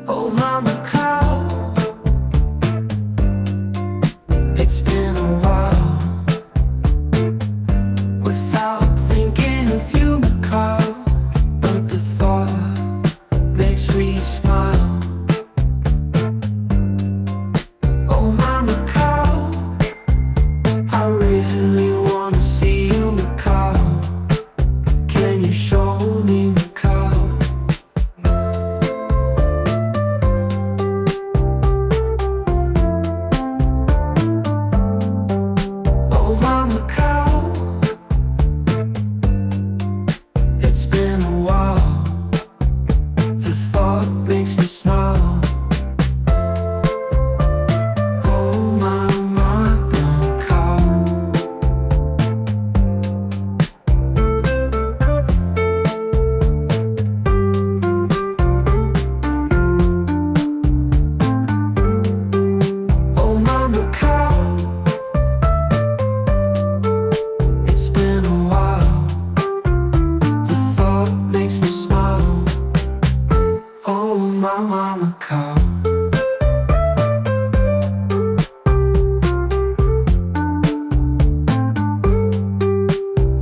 Oh my Macau, it's been a while without thinking of you, Macau, but the thought makes me smile. Oh my Macau, I really wanna see you, Macau. Can you show me Macau? Oh my Macau, it's been a while. The thought makes me smile. Oh my Macau. Oh my Macau, it's been a while. The thought makes me smile. Oh my Macau.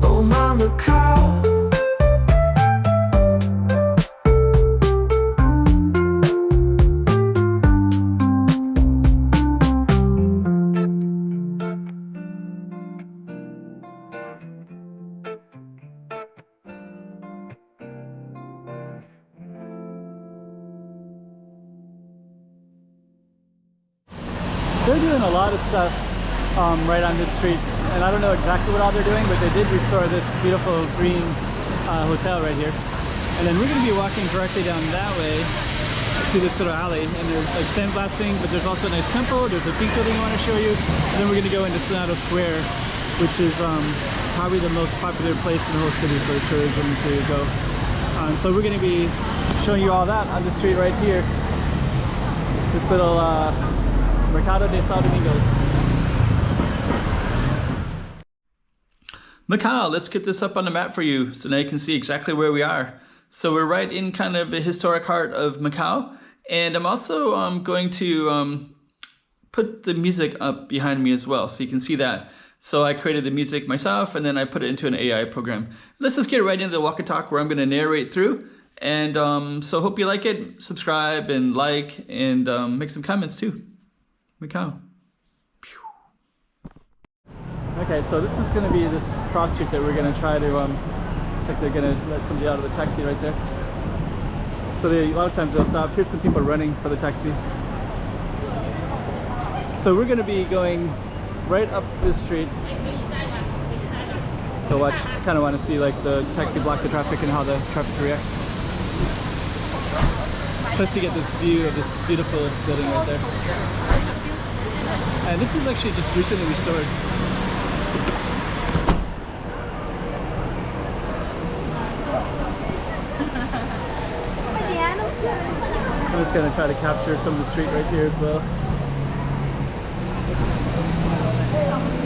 Oh my Macau. They're doing a lot of stuff right on this street, and I don't know exactly what all they're doing, but they did restore this beautiful green hotel right here. And then we're going to be walking directly down that way to this little alley, and there's like sandblasting, but there's also a nice temple. There's a pink building I want to show you. And then we're going to go into Senado Square, which is probably the most popular place in the whole city for tourism to go. So we're going to be showing you all that on the street right here. This little Mercado de São Domingos. Macau, let's get this up on the map for you so now you can see exactly where we are. So we're right in kind of the historic heart of Macau, and I'm also going to put the music up behind me as well so you can see that. So I created the music myself and then I put it into an AI program. Let's just get right into the walk and talk where I'm going to narrate through. And so hope you like it. Subscribe and like and make some comments too. Macau. Okay, so this is going to be this cross street that we're going to try to, looks like they're going to let somebody out of the taxi right there. So a lot of times they'll stop. Here's some people running for the taxi. So we're going to be going right up this street. So watch, kind of want to see like the taxi block the traffic and how the traffic reacts. Plus you get this view of this beautiful building right there. And this is actually just recently restored. I'm just going to try to capture some of the street right here as well.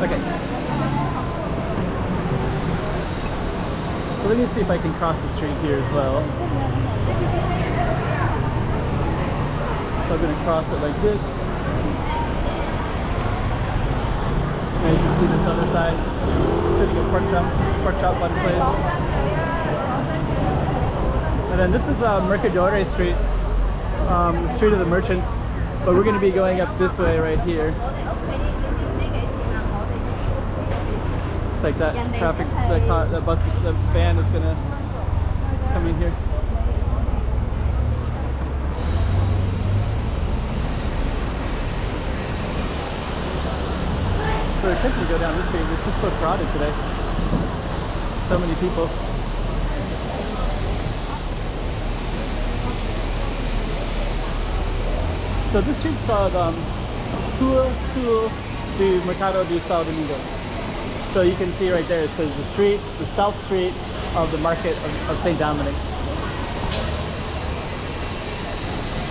Okay. So let me see if I can cross the street here as well. So I'm going to cross it like this. And you can see this other side. Pretty good pork chop bun place. And then this is Mercado Street, the street of the merchants. But we're going to be going up this way right here. It's like that traffic's, the bus, the van is going to come in here. So we're tempted to go down this street. It's just so crowded today. So many people. So this street's called Rua Sul de Mercado de São Domingos. So you can see right there it says the street, the South Street of the market of St. Dominic's.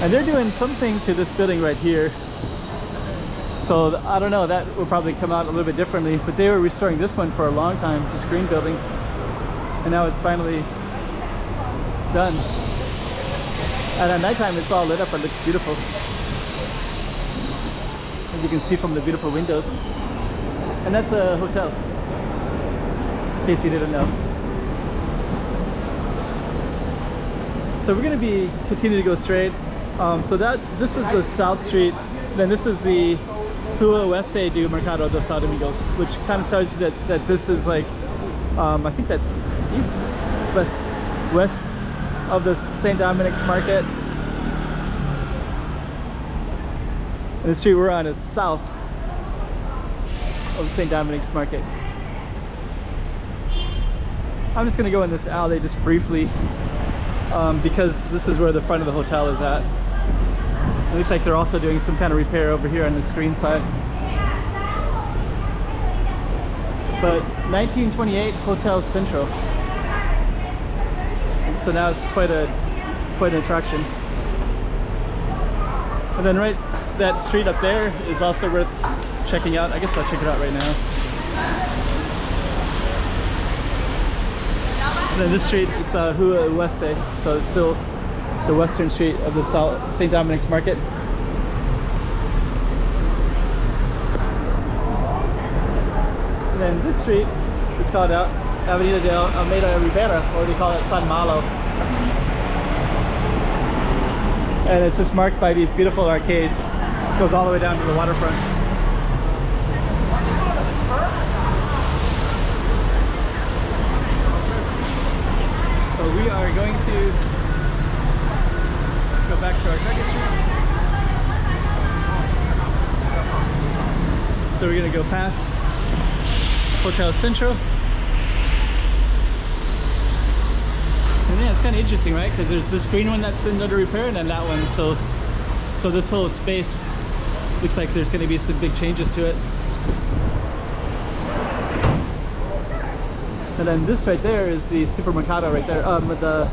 And they're doing something to this building right here. So I don't know, that will probably come out a little bit differently, but they were restoring this one for a long time, this green building. And now it's finally done. And at nighttime it's all lit up and looks beautiful, as you can see from the beautiful windows. And that's a hotel, in case you didn't know. So we're going to continue to go straight. So this is the South Street, then this is the Rua Oeste do Mercado de São Domingos, which kind of tells you that this is like, I think that's west of the St. Dominic's Market. And the street we're on is south of the St. Dominic's Market. I'm just gonna go in this alley just briefly because this is where the front of the hotel is at. It looks like they're also doing some kind of repair over here on the screen side. But 1928 Hotel Central. So now it's quite an attraction. And then right, that street up there is also worth checking out. I guess I'll check it out right now. And then this street is Rua Oeste, so it's still the western street of the St. Dominic's Market. And then this street is called Avenida de Almeida Rivera, or they call it San Malo. And it's just marked by these beautiful arcades. It goes all the way down to the waterfront. So we are going to go back to our target street. So we're going to go past Hotel Central. And yeah, it's kind of interesting, right? Because there's this green one that's under repair and then that one. So this whole space looks like there's going to be some big changes to it. And then this right there is the Supermercado right there, with the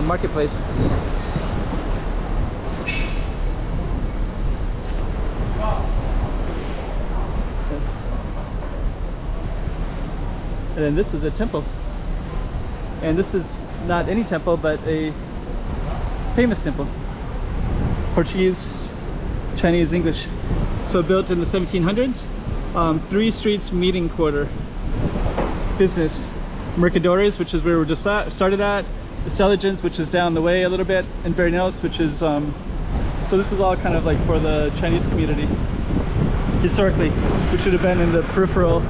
marketplace. Yes. And then this is a temple. And this is not any temple, but a famous temple. Portuguese, Chinese, English. So built in the 1700s. 3 streets meeting quarter. Business. Mercadores, which is where we're just started at. Intelligence, which is down the way a little bit. And Verenos, which is, so this is all kind of like for the Chinese community. Historically, which would have been in the peripheral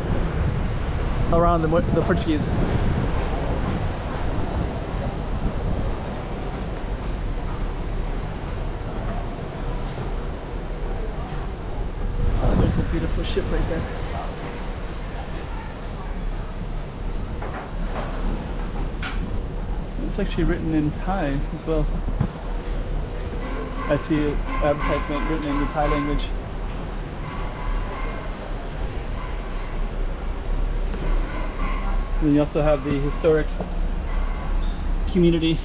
around the Portuguese. There's a beautiful ship right there. It's actually written in Thai as well. I see an advertisement written in the Thai language. And then you also have the historic community.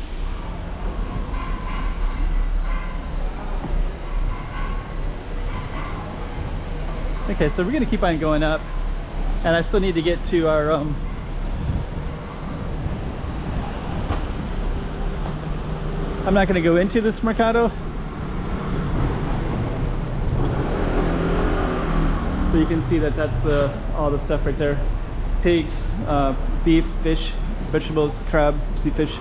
Okay, so we're gonna keep on going up, and I still need to get to our I'm not gonna go into this Mercado, but you can see that that's all the stuff right there: pigs, beef, fish, vegetables, crab, sea fish.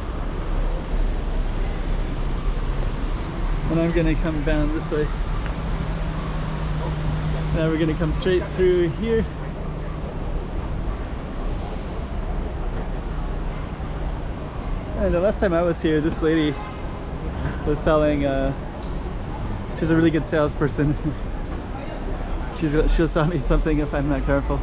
And I'm gonna come down this way. Now we're gonna come straight through here. And the last time I was here, this lady was selling, she's a really good salesperson. She'll sell me something if I'm not careful.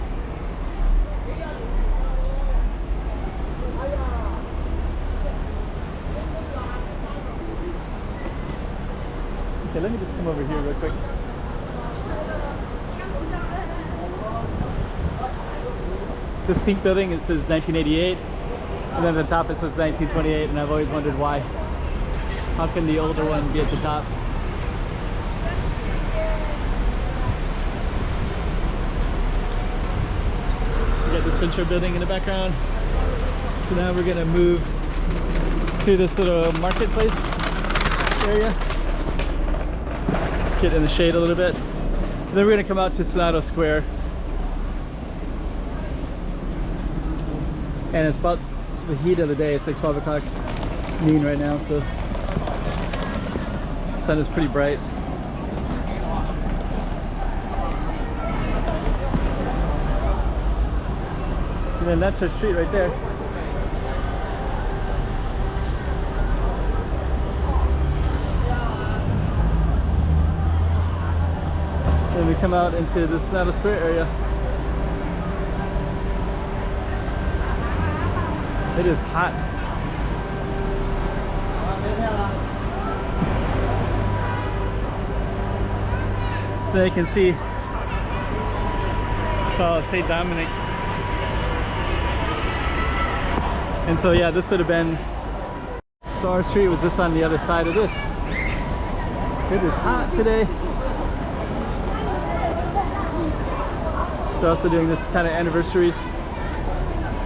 Okay, let me just come over here real quick. This pink building, it says 1988, and then at the top it says 1928, and I've always wondered why. How can the older one be at the top? We got the Central building in the background. So now we're gonna move through this little marketplace. area. Get in the shade a little bit. And then we're gonna come out to Senado Square. And it's about the heat of the day. It's like 12 o'clock noon right now, so the sun is pretty bright. And then that's our street right there. Then we come out into the Senado Square area. It is hot. So you can see it's all St. Dominic's. And so yeah, this would have been, so our street was just on the other side of this. It is hot today. They're also doing this kind of anniversaries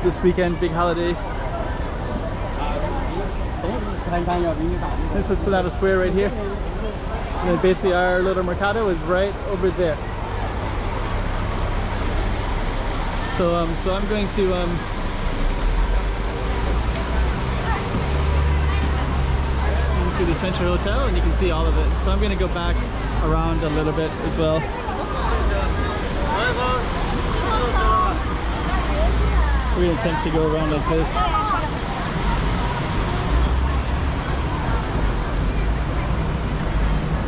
this weekend, big holiday. This is Senado Square right here. And then basically our little Mercado is right over there. So I'm going to you can see the Central Hotel and you can see all of it. So I'm going to go back around a little bit as well. We're going to attempt to go around like this.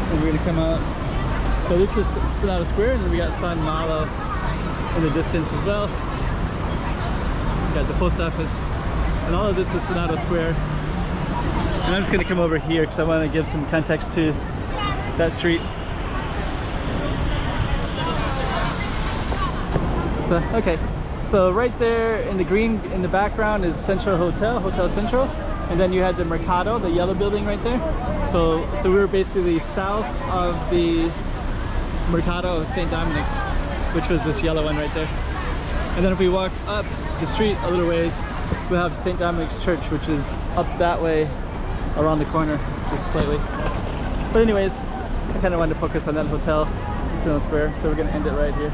And we're going to come out. So this is Senado Square, and then we got San Malo in the distance as well. We got the post office. And all of this is Senado Square. And I'm just going to come over here because I want to give some context to that street. So, okay. So right there in the green in the background is Central Hotel, Hotel Central, and then you had the Mercado, the yellow building right there. So we were basically south of the Mercado of St. Dominic's, which was this yellow one right there. And then if we walk up the street a little ways, we'll have St. Dominic's Church, which is up that way around the corner, just slightly. But anyways, I kind of wanted to focus on that hotel in Senado Square, so we're going to end it right here.